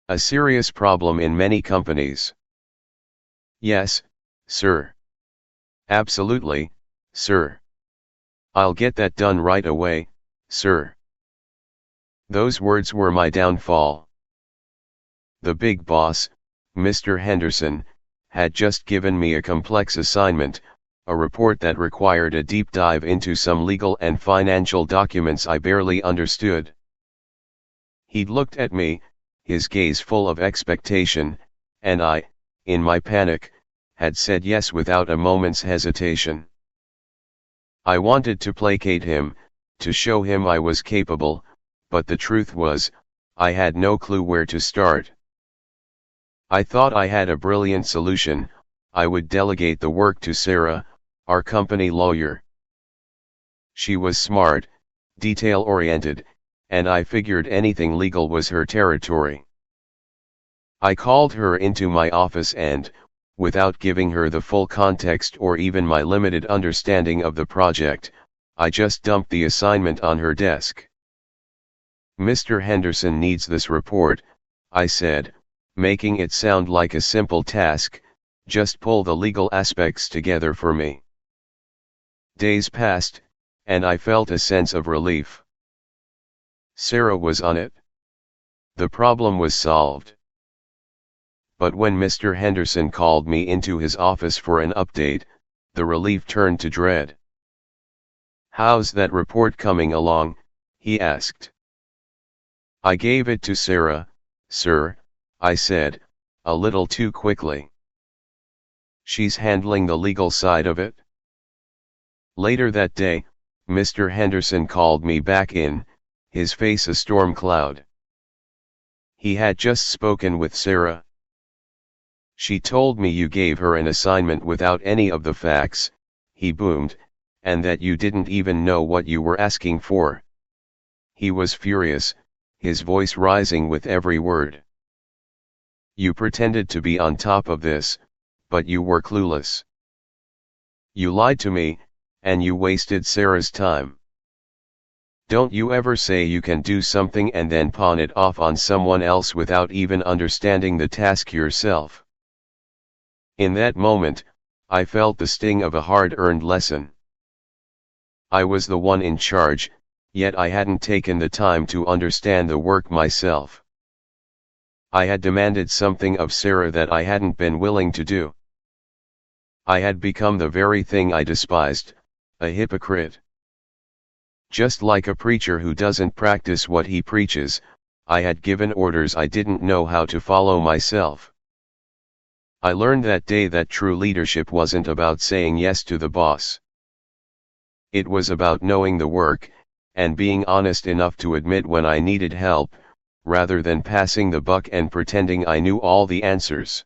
A serious problem in many companies. Yes, sir. Absolutely, sir. I'll get that done right away, sir. Those words were my downfall. The big boss, Mr. Henderson, had just given me a complex assignment, a report that required a deep dive into some legal and financial documents I barely understood. He'd looked at me, his gaze full of expectation, and I, in my panic, had said yes without a moment's hesitation. I wanted to placate him, to show him I was capable, but the truth was, I had no clue where to start. I thought I had a brilliant solution. I would delegate the work to Sarah, our company lawyer. She was smart, detail-oriented, and I figured anything legal was her territory. I called her into my office and, without giving her the full context or even my limited understanding of the project, I just dumped the assignment on her desk. Mr. Henderson needs this report, I said, making it sound like a simple task, just pull the legal aspects together for me. Days passed, and I felt a sense of relief. Sarah was on it. The problem was solved. But when Mr. Henderson called me into his office for an update, the relief turned to dread. "How's that report coming along?" he asked. "I gave it to Sarah, sir," I said, a little too quickly. "She's handling the legal side of it?" Later that day, Mr. Henderson called me back in, his face a storm cloud. He had just spoken with Sarah. "She told me you gave her an assignment without any of the facts," he boomed, "and that you didn't even know what you were asking for." He was furious, his voice rising with every word. "You pretended to be on top of this, but you were clueless. You lied to me, and you wasted Sarah's time. Don't you ever say you can do something and then pawn it off on someone else without even understanding the task yourself." In that moment, I felt the sting of a hard-earned lesson. I was the one in charge, yet I hadn't taken the time to understand the work myself. I had demanded something of Sarah that I hadn't been willing to do. I had become the very thing I despised, a hypocrite. Just like a preacher who doesn't practice what he preaches, I had given orders I didn't know how to follow myself. I learned that day that true leadership wasn't about saying yes to the boss. It was about knowing the work, and being honest enough to admit when I needed help, rather than passing the buck and pretending I knew all the answers.